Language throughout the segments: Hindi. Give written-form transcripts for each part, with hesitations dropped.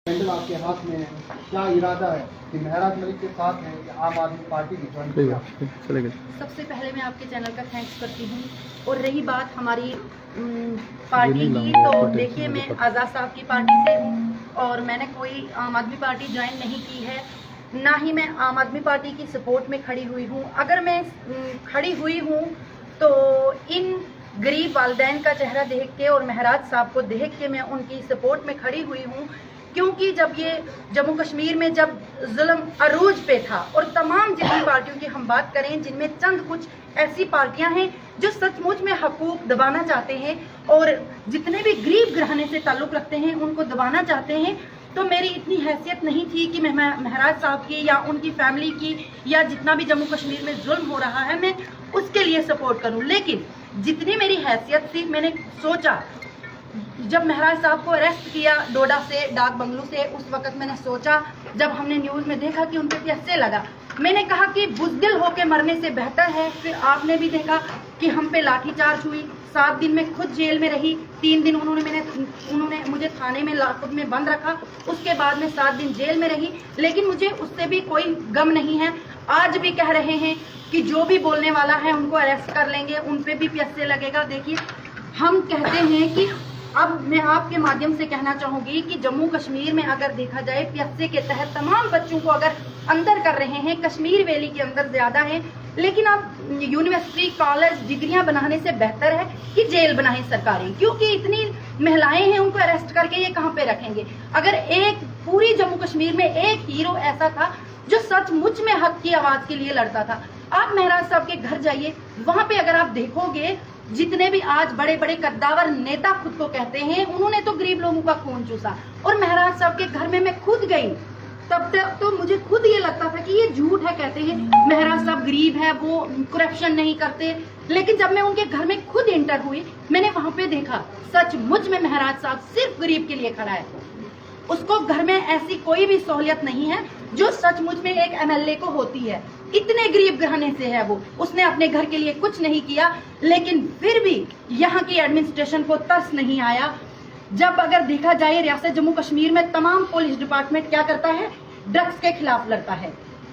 कैंडल आपके हाथ में है, क्या इरादा है कि महराज मलिक के साथ है या आम आदमी पार्टी की ज्वाइन किया? सबसे पहले मैं आपके चैनल का थैंक्स करती हूँ। और रही बात हमारी पार्टी की, तो देखिए मैं आज़ाद साहब की पार्टी से हूँ और मैंने कोई आम आदमी पार्टी ज्वाइन नहीं की है, ना ही मैं आम आदमी पार्टी की सपोर्ट में खड़ी हुई हूँ। अगर मैं खड़ी हुई हूँ तो इन गरीब वालिदैन का चेहरा देख के और महराज साहब को देख के मैं उनकी सपोर्ट में खड़ी हुई हूँ, क्योंकि जब ये जम्मू कश्मीर में जब जुल्म अरूज पे था और तमाम जितनी पार्टियों की हम बात करें, जिनमें चंद कुछ ऐसी पार्टियां हैं जो सचमुच में हकूक दबाना चाहते हैं और जितने भी गरीब घराने से ताल्लुक़ रखते हैं उनको दबाना चाहते हैं, तो मेरी इतनी हैसियत नहीं थी कि मैं महराज साहब की या उनकी फैमिली की या जितना भी जम्मू कश्मीर में जुल्म हो रहा है मैं उसके लिए सपोर्ट करूं। लेकिन जितनी मेरी हैसियत थी, मैंने सोचा जब महराज साहब को अरेस्ट किया डोडा से, डाक बंगलू से, उस वक्त मैंने सोचा, जब हमने न्यूज़ में देखा कि उनके कैसे लगा, मैंने कहा कि बुज़दिल होके मरने से बेहतर है। फिर आपने भी देखा कि हम पे लाठीचार्ज हुई, 7 दिन में खुद जेल में रही, 3 दिन उन्होंने मुझे थाने में खुद में बंद रखा, उसके बाद में 7 दिन जेल में रही, लेकिन मुझे उससे भी कोई गम नहीं है। आज भी कह रहे हैं कि जो भी बोलने वाला है उनको अरेस्ट कर लेंगे, उन पे भी प्यासे लगेगा। देखिए हम कहते हैं कि अब मैं आपके माध्यम से कहना चाहूंगी कि जम्मू कश्मीर में अगर देखा जाए प्यासे के तहत तमाम बच्चों को अगर अंदर कर रहे हैं, कश्मीर वैली के अंदर ज्यादा है, लेकिन अब यूनिवर्सिटी कॉलेज डिग्रियां बनाने से बेहतर है कि जेल बनाएं सरकारी, क्योंकि इतनी महिलाएं हैं उनको अरेस्ट करके ये कहाँ पे रखेंगे। अगर एक पूरी जम्मू कश्मीर में एक हीरो ऐसा था जो सचमुच में हक की आवाज के लिए लड़ता था। आप महराज साहब के घर जाइए, वहां पे अगर आप देखोगे जितने भी आज बड़े बड़े कद्दावर नेता खुद को कहते हैं, उन्होंने तो गरीब लोगों का खून चूसा। और महराज साहब के घर में मैं खुद गई, तब तक तो मुझे खुद ये लगता था कि ये झूठ है, कहते हैं महराज साहब गरीब है, वो करप्शन नहीं करते। लेकिन जब मैं उनके घर में खुद एंटर हुई, मैंने वहां पे देखा सचमुच में महराज साहब सिर्फ गरीब के लिए खड़ा है। उसको घर में ऐसी कोई भी सहूलियत नहीं है जो सचमुच में एक एमएलए को होती है। इतने गरीब घराने से है वो, उसने अपने घर के लिए कुछ नहीं किया, लेकिन फिर भी यहाँ की एडमिनिस्ट्रेशन को तरस नहीं आया। जब अगर देखा जाए रियासत जम्मू कश्मीर में तमाम पुलिस डिपार्टमेंट क्या करता है, ड्रग्स के खिलाफ लड़ता है,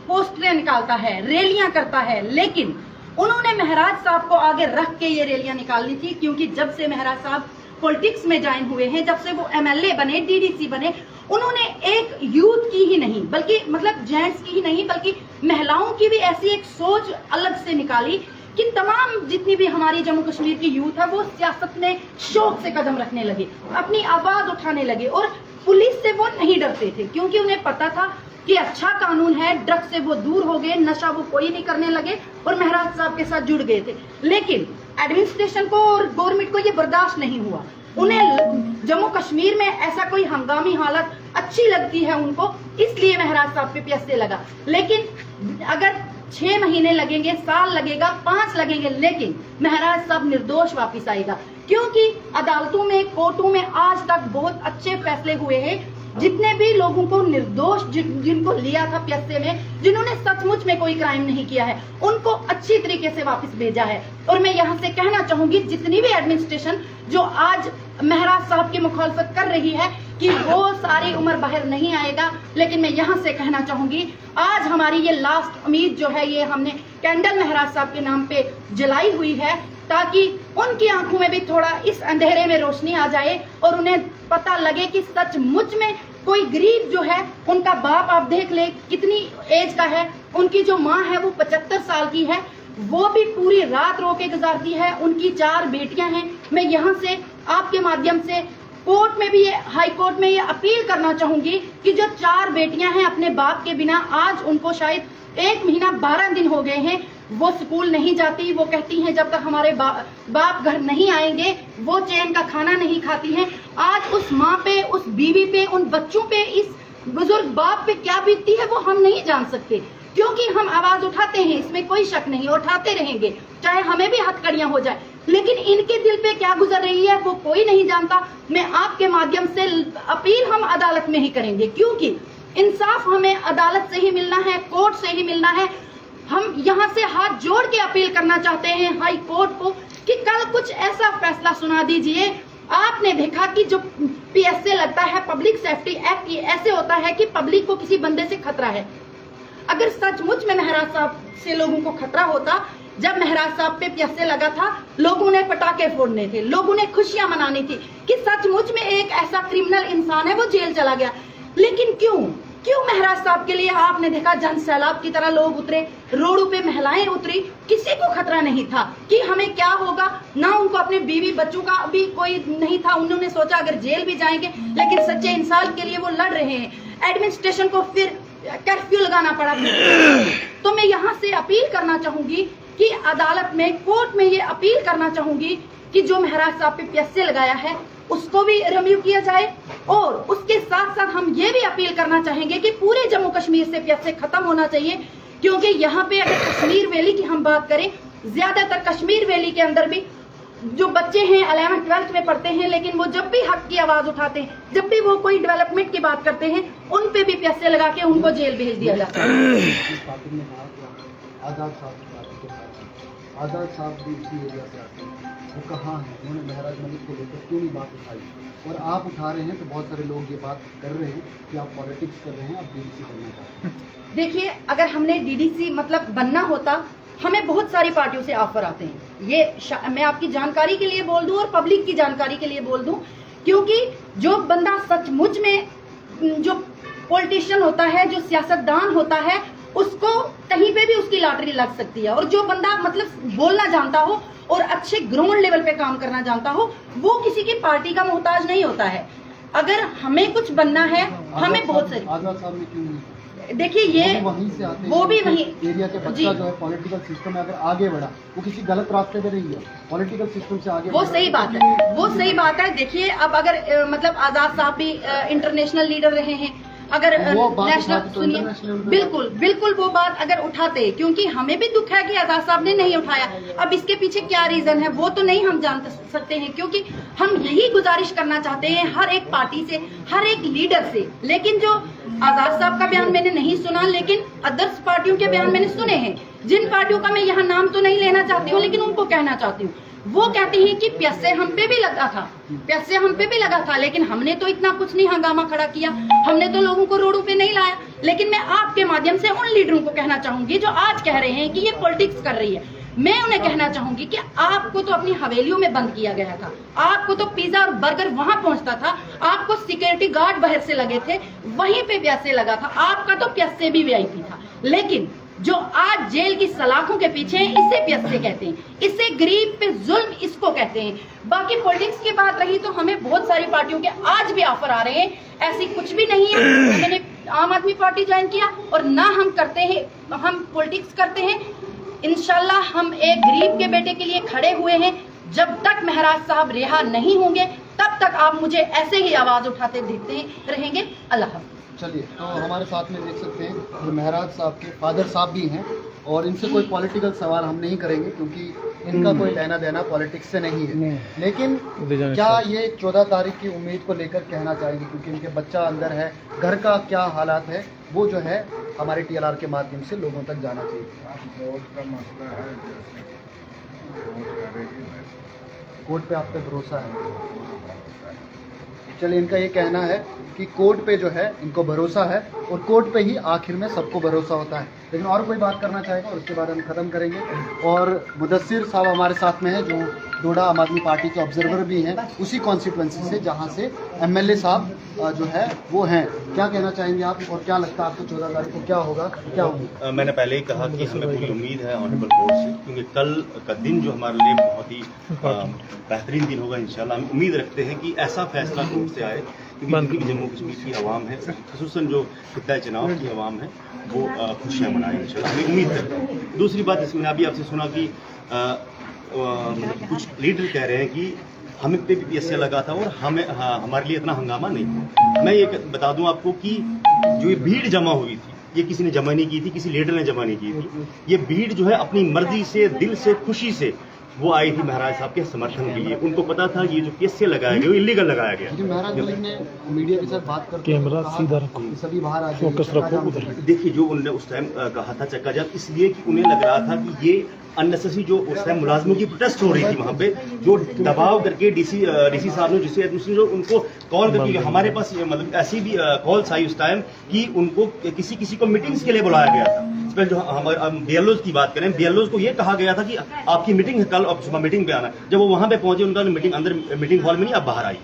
पोस्टरें निकालता है, रैलियां करता है, लेकिन उन्होंने महराज साहब को आगे रख के ये रैलियां निकालनी थी, क्योंकि जब से महराज साहब पॉलिटिक्स में ज्वाइन हुए हैं, जब से वो एमएलए बने, डीडीसी बने, उन्होंने एक यूथ की ही नहीं बल्कि मतलब जेंट्स की ही नहीं बल्कि महिलाओं की भी ऐसी एक सोच अलग से निकाली कि तमाम जितनी भी हमारी जम्मू कश्मीर की यूथ है वो सियासत में शौक से कदम रखने लगे, अपनी आवाज उठाने लगे। और पुलिस से वो नहीं डरते थे, क्योंकि उन्हें पता था कि अच्छा कानून है, ड्रग्स से वो दूर हो गए, नशा वो कोई नहीं करने लगे और महराज साहब के साथ जुड़ गए थे। लेकिन एडमिनिस्ट्रेशन को और गवर्नमेंट को ये बर्दाश्त नहीं हुआ। उन्हें जम्मू कश्मीर में ऐसा कोई हंगामी हालत अच्छी लगती है उनको, इसलिए महराज साहब पे प्यासे लगा। लेकिन अगर 6 महीने लगेंगे, साल लगेगा, 5 लगेंगे, लेकिन महराज साहब निर्दोष वापिस आएगा, क्योंकि अदालतों में, कोर्टों में आज तक बहुत अच्छे फैसले हुए हैं। जितने भी लोगों को निर्दोष जिनको लिया था प्यासे में, जिन्होंने सचमुच में कोई क्राइम नहीं किया है, उनको अच्छी तरीके से वापस भेजा है। और मैं यहाँ से कहना चाहूंगी जितनी भी एडमिनिस्ट्रेशन जो आज महराज साहब की मुखालफत कर रही है कि वो सारी उम्र बाहर नहीं आएगा, लेकिन मैं यहाँ से कहना चाहूंगी आज हमारी ये लास्ट उम्मीद जो है, ये हमने कैंडल महराज साहब के नाम पे जलाई हुई है, ताकि उनकी आंखों में भी थोड़ा इस अंधेरे में रोशनी आ जाए और उन्हें पता लगे कि सचमुच में कोई गरीब जो है, उनका बाप आप देख ले कितनी एज का है, उनकी जो माँ है वो 75 साल की है, वो भी पूरी रात रो के गुजारती है, उनकी 4 बेटियां हैं। मैं यहाँ से आपके माध्यम से कोर्ट में भी, हाई कोर्ट में ये अपील करना चाहूंगी कि जो 4 बेटियां हैं अपने बाप के बिना, आज उनको शायद 1 महीना 12 दिन हो गए हैं, वो स्कूल नहीं जाती। वो कहती हैं जब तक हमारे बाप घर नहीं आएंगे वो चैन का खाना नहीं खाती हैं। आज उस माँ पे, उस बीवी पे, उन बच्चों पे, इस बुजुर्ग बाप पे क्या बीतती है वो हम नहीं जान सकते, क्योंकि हम आवाज उठाते हैं, इसमें कोई शक नहीं, उठाते रहेंगे, चाहे हमें भी हथकड़ियां हो जाए, लेकिन इनके दिल पे क्या गुजर रही है वो कोई नहीं जानता। मैं आपके माध्यम से अपील हम अदालत में ही करेंगे, क्योंकि इंसाफ हमें अदालत से ही मिलना है, कोर्ट से ही मिलना है। हम यहाँ से हाथ जोड़ के अपील करना चाहते हैं हाई कोर्ट को कि कल कुछ ऐसा फैसला सुना दीजिए आपने देखा कि जो PSA लगता है, पब्लिक सेफ्टी एक्ट, ये ऐसे होता है कि पब्लिक को किसी बंदे से खतरा है। अगर सचमुच में महराज साहब से लोगों को खतरा होता, जब महराज साहब पे PSA लगा था, लोगों ने पटाखे फोड़ने थे, लोगों ने खुशियां मनानी थी कि सचमुच में एक ऐसा क्रिमिनल इंसान है वो जेल चला गया। लेकिन क्यों महराज साहब के लिए आपने देखा जन सैलाब की तरह लोग उतरे, रोडों पे महिलाएं उतरी, किसी को खतरा नहीं था कि हमें क्या होगा, ना उनको अपने बीवी बच्चों का भी कोई नहीं था। उन्होंने सोचा अगर जेल भी जाएंगे, लेकिन सच्चे इंसान के लिए वो लड़ रहे हैं। एडमिनिस्ट्रेशन को फिर कर्फ्यू लगाना पड़ा। तो मैं यहाँ से अपील करना चाहूंगी कि अदालत में, कोर्ट में ये अपील करना चाहूंगी कि जो महराज साहब पे PSA लगाया है उसको भी रिम्यू किया जाए, और उसके साथ साथ हम ये भी अपील करना चाहेंगे कि पूरे जम्मू कश्मीर से PSA खत्म होना चाहिए। क्योंकि यहाँ पे अगर कश्मीर वैली की हम बात करें, ज्यादातर कश्मीर वैली के अंदर भी जो बच्चे हैं 11th-12th में पढ़ते हैं, लेकिन वो जब भी हक की आवाज उठाते हैं, जब भी वो कोई डेवलपमेंट की बात करते हैं, उन पे भी PSA लगा के उनको जेल भेज दिया जाता है। आजाद साहब भी इसी एरिया से आते हैं, वो कहाँ हैं? उन्होंने महराज मलिक को लेकर क्यों नहीं बात उठाई? और आप उठा रहे हैं तो बहुत सारे लोग ये बात कर रहे हैं कि आप पॉलिटिक्स कर रहे हैं, आप DDC बनना चाहते हैं। देखिए, अगर हमने DDC मतलब बनना होता, हमें बहुत सारी पार्टियों से ऑफर आते हैं। ये मैं आपकी जानकारी के लिए बोल दूं और पब्लिक की जानकारी के लिए बोल दूं, क्योंकि जो बंदा सचमुच में जो पॉलिटिशियन होता है, जो सियासतदान होता है, उसको कहीं पे भी उसकी लॉटरी लग सकती है। और जो बंदा मतलब बोलना जानता हो और अच्छे ग्राउंड लेवल पे काम करना जानता हो, वो किसी की पार्टी का मोहताज नहीं होता है। अगर हमें कुछ बनना है, हमें बहुत सारी, आजाद साहब ने क्यों नहीं? देखिए ये वहीं से आते हैं, वो भी वहीं एरिया के बच्चा जो है पॉलिटिकल सिस्टम में अगर आगे बढ़ा, वो किसी गलत रास्ते पे नहीं है, पॉलिटिकल सिस्टम से आगे वो सही बात है, वो सही बात है। देखिए अब अगर मतलब आजाद साहब भी इंटरनेशनल लीडर रहे हैं, अगर नेशनल सुनिए, बिल्कुल वो बात अगर उठाते, क्योंकि हमें भी दुख है कि आजाद साहब ने नहीं उठाया। अब इसके पीछे क्या रीजन है वो तो नहीं हम जान सकते हैं, क्योंकि हम यही गुजारिश करना चाहते हैं हर एक पार्टी से, हर एक लीडर से। लेकिन जो आजाद साहब का बयान मैंने नहीं सुना, लेकिन अदर्स पार्टियों के बयान मैंने सुने हैं, जिन पार्टियों का मैं यहाँ नाम तो नहीं लेना चाहती हूँ, लेकिन उनको कहना चाहती हूँ। वो कहते हैं कि PSA हम पे भी लगा था, PSA हम पे भी लगा था, लेकिन हमने तो इतना कुछ नहीं हंगामा खड़ा किया, हमने तो लोगों को रोडों पे नहीं लाया। लेकिन मैं आपके माध्यम से उन लीडरों को कहना चाहूंगी जो आज कह रहे हैं कि ये पॉलिटिक्स कर रही है, मैं उन्हें कहना चाहूंगी कि आपको तो अपनी हवेलियों में बंद किया गया था, आपको तो पिज्जा और बर्गर वहां पहुंचता था, आपको सिक्योरिटी गार्ड बाहर से लगे थे, वहीं पे PSA लगा था, आपका तो PSA भी VIP था। लेकिन जो आज जेल की सलाखों के पीछे हैं, इसे PSA कहते हैं, इससे गरीब पे जुल्म इसको कहते हैं। बाकी पॉलिटिक्स की बात रही तो हमें बहुत सारी पार्टियों के आज भी ऑफर आ रहे हैं, ऐसी कुछ भी नहीं है। मैंने आम आदमी पार्टी ज्वाइन किया और ना हम करते हैं, हम पॉलिटिक्स करते हैं। इंशाल्लाह हम एक गरीब के बेटे के लिए खड़े हुए हैं। जब तक महराज साहब रिहा नहीं होंगे, तब तक आप मुझे ऐसे ही आवाज उठाते देखते रहेंगे। अल्लाह हाफ़िज़। चलिए, तो हमारे साथ में देख सकते हैं जो महराज साहब के फादर साहब भी हैं, और इनसे कोई पॉलिटिकल सवाल हम नहीं करेंगे क्योंकि इनका कोई लेना देना पॉलिटिक्स से नहीं है। लेकिन क्या ये 14 तारीख की उम्मीद को लेकर कहना चाहेंगे, क्योंकि इनके बच्चा अंदर है, घर का क्या हालात है, वो जो है हमारे TLR के माध्यम से लोगों तक जाना चाहिए। वोट का मसला है, कोर्ट पे आप पे भरोसा है? चलिए, इनका ये कहना है कि कोर्ट पे जो है इनको भरोसा है, और कोर्ट पे ही आखिर में सबको भरोसा होता है। लेकिन और कोई बात करना चाहेगा और उसके बाद हम ख़त्म करेंगे। और मुदस्सिर साहब हमारे साथ में है, जो डोडा आम आदमी पार्टी के ऑब्जर्वर भी हैं, उसी कॉन्स्टिट्यूएंसी से जहां से MLA साहब जो है वो हैं। क्या कहना चाहेंगे आप, और क्या लगता है आपको 14 तारीख को क्या होगा, क्या होगी? मैंने पहले ही कहा कि हमें पूरी उम्मीद है ऑनरेबल कोर्ट से, क्योंकि कल का दिन जो हमारे लिए बहुत ही बेहतरीन दिन होगा इंशाल्लाह। हम उम्मीद रखते हैं कि ऐसा फैसला कोर्ट से आए, क्योंकि जम्मू कश्मीर की आवाम है, खुसूसन जो खित्ता चुनाव की आवाम है, वो खुशियाँ मनाए इंशाल्लाह, हमें उम्मीद करते हैं। दूसरी बात, इसमें अभी आपसे सुना कि कुछ लीडर कह रहे हैं कि हमें पे भी PSA लगा था और हमारे लिए इतना हंगामा नहीं हुआ। मैं ये बता दूं आपको कि जो ये भीड़ जमा हुई थी, ये किसी ने जमा नहीं की थी, किसी लीडर ने जमा नहीं की थी। ये भीड़ जो है अपनी मर्जी से, दिल से, खुशी से वो आई थी महराज साहब के समर्थन के लिए। उनको पता था ये जो केस से लगाया गया वो इलीगल लगाया गया। लेकिन महराज मलिक ने मीडिया के साथ बात करते कैमरा सीधा रखो, सभी बाहर आ फोकस रखो उधर। देखिए जो उन्होंने उस टाइम कहा था चक्का जाम, इसलिए कि उन्हें लग रहा था कि ये अननेसेसरी जो उस टाइम मुलाजमों की प्रोटेस्ट हो रही थी वहाँ पे, जो दबाव करके डीसी साहब ने जिसे जो उनको कॉल करके हमारे पास मतलब ऐसी भी कॉल्स आई उस टाइम कि उनको किसी को मीटिंग्स के लिए बुलाया गया था। जो हमारे बीएलओज की बात करें, बीएलओज को ये कहा गया था कि आपकी मीटिंग है कल, आप सुबह मीटिंग पे आना। जब वो वहाँ पे पहुंचे उनका मीटिंग अंदर मीटिंग हॉल में नहीं, आप बाहर आई।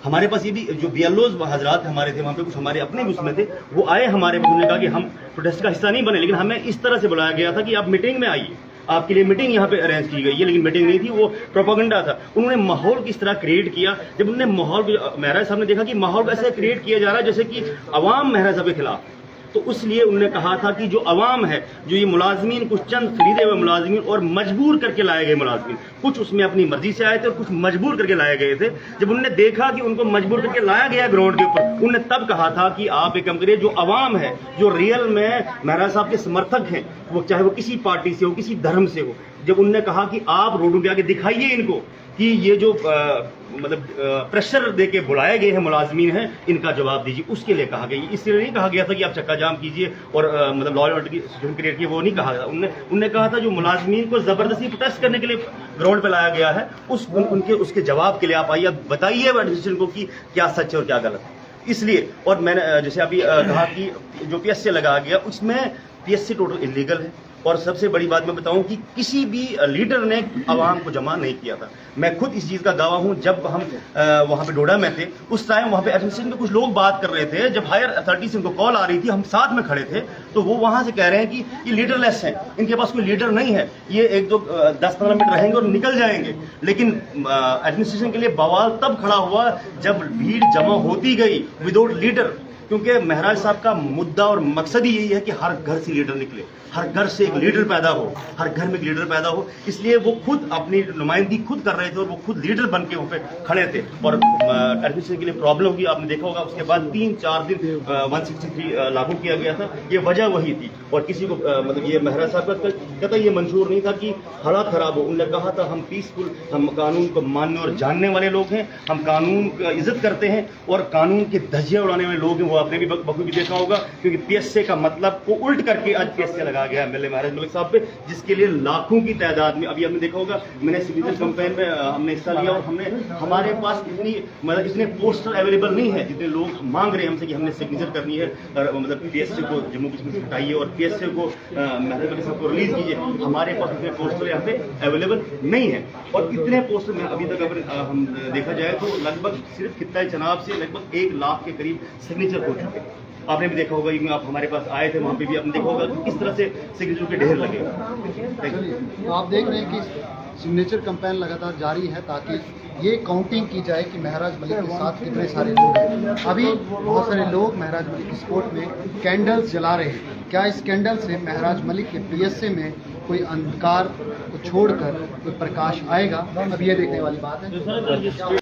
हमारे पास ये भी जो बीएलओज हजरात हमारे थे वहाँ पे, कुछ हमारे अपने भी उसमें थे, वो आए हमारे पास, उन्होंने कहा कि हम प्रोटेस्ट का हिस्सा नहीं बने, लेकिन हमें इस तरह से बुलाया गया था कि आप मीटिंग में आइए, आपके लिए मीटिंग यहाँ पे अरेंज की गई है। लेकिन मीटिंग नहीं थी, वो प्रोपेगेंडा था। उन्होंने माहौल किस तरह क्रिएट किया, जब उन्होंने माहौल, महराज साहब ने देखा कि माहौल ऐसे क्रिएट किया जा रहा है जैसे कि अवाम महराज साहब के खिलाफ, तो इसलिए उन्होंने कहा था कि जो अवाम है, जो ये मुलाजमीन, कुछ चंद खरीदे हुए मुलाजमीन और मजबूर करके लाए गए मुलाजमीन, कुछ उसमें अपनी मर्जी से आए थे और कुछ मजबूर करके लाए गए थे। जब उन्होंने देखा कि उनको मजबूर करके लाया गया ग्राउंड के ऊपर, उन्होंने तब कहा था कि आप एक काम करिए, जो अवाम है, जो रियल में महराज साहब के समर्थक हैं, वो चाहे वो किसी पार्टी से हो, किसी धर्म से हो, जब उन्होंने कहा कि आप रोडों पे आके दिखाइए इनको कि ये जो प्रेशर देके बुलाए गए हैं मुलाजमीन हैं, इनका जवाब दीजिए, उसके लिए कहा गया। इसलिए नहीं कहा गया था कि आप चक्का जाम कीजिए और मतलब लॉ एंड ऑर्डर की सिचुएशन क्रिएट कीजिए, वो नहीं कहा था। उन्होंने कहा था जो मुलाजमीन को जबरदस्ती प्रोटेस्ट करने के लिए ग्राउंड पे लाया गया है, उसके जवाब के लिए आप आइए, बताइए एडमिनिस्ट्रेशन को कि क्या सच है और क्या गलत है। इसलिए, और मैंने जैसे अभी कहा कि जो पीएससी लगाया गया, उसमें पीएससी टोटल इलीगल है। और सबसे बड़ी बात मैं बताऊं कि किसी भी लीडर ने आवाम को जमा नहीं किया था। मैं खुद इस चीज का गवाह हूं। जब हम वहां पे डोडा में थे, उस टाइम वहां पे एडमिनिस्ट्रेशन में कुछ लोग बात कर रहे थे, जब हायर अथॉरिटी से उनको कॉल आ रही थी, हम साथ में खड़े थे, तो वो वहां से कह रहे हैं कि ये लीडरलेस है, इनके पास कोई लीडर नहीं है, ये 10-15 मिनट रहेंगे और निकल जाएंगे। लेकिन एडमिनिस्ट्रेशन के लिए बवाल तब खड़ा हुआ जब भीड़ जमा होती गई विदाउट लीडर, क्योंकि महराज साहब का मुद्दा और मकसद ही यही है कि हर घर से लीडर निकले, हर घर से एक लीडर पैदा हो, हर घर में एक लीडर पैदा हो। इसलिए वो खुद अपनी नुमाइंदगी खुद कर रहे थे और वो खुद लीडर बन के वहाँ पे खड़े थे। और एडमिनिस्ट्रेशन के लिए प्रॉब्लम होगी, आपने देखा होगा, उसके बाद 3-4 दिन 163 लागू किया गया था। ये वजह वही थी। और किसी को मतलब ये महराज साहब का कहता ये मंशूर नहीं था कि हालात खराब हो। उन्होंने कहा था हम पीसफुल, हम कानून को मानने और जानने वाले लोग हैं, हम कानून का इज्जत करते हैं और कानून के धज्जियां उड़ाने वाले लोग हैं। वो आपने भी बखूबी देखा होगा, क्योंकि पीएसए का मतलब को उल्ट करके आज पीएसए लगा गया एमएलए महराज मलिक साहब पे, जिसके लिए लाखों की तादाद में, अभी आपने देखा होगा, मैंने सिग्नेचर कैंपेन में हमने हिस्सा लिया और हमने, हमारे पास इतने पोस्टर अवेलेबल नहीं है जितने लोग मांग रहे हैं हमसे कि हमने सिग्नेचर करनी है, मतलब पीएसए को जम्मू कश्मीर से हटाइए और पीएसए को महराज मलिक साहब को रिलीज कीजिए। हमारे पास इतने पोस्टर यहाँ पे अवेलेबल नहीं है। और इतने पोस्टर में अभी तक अगर हम देखा जाए तो लगभग सिर्फ खित्ता चनाब से लगभग 1 लाख के करीब सिग्नेचर हो चुके हैं। आपने भी देखा होगा, आप हमारे पास आए थे, वहाँ पे भी आपने देखा होगा कि किस तरह से सिग्नेचर के ढेर लगे। तो आप देख रहे हैं कि सिग्नेचर कैंपेन लगातार जारी है ताकि ये काउंटिंग की जाए कि महराज मलिक के साथ कितने सारे लोग हैं। अभी बहुत सारे लोग महराज मलिक की सपोर्ट में कैंडल्स जला रहे हैं। क्या इस कैंडल से महराज मलिक के पीएसए में कोई अंधकार को छोड़कर कोई प्रकाश आएगा? अब ये देखने वाली बात है।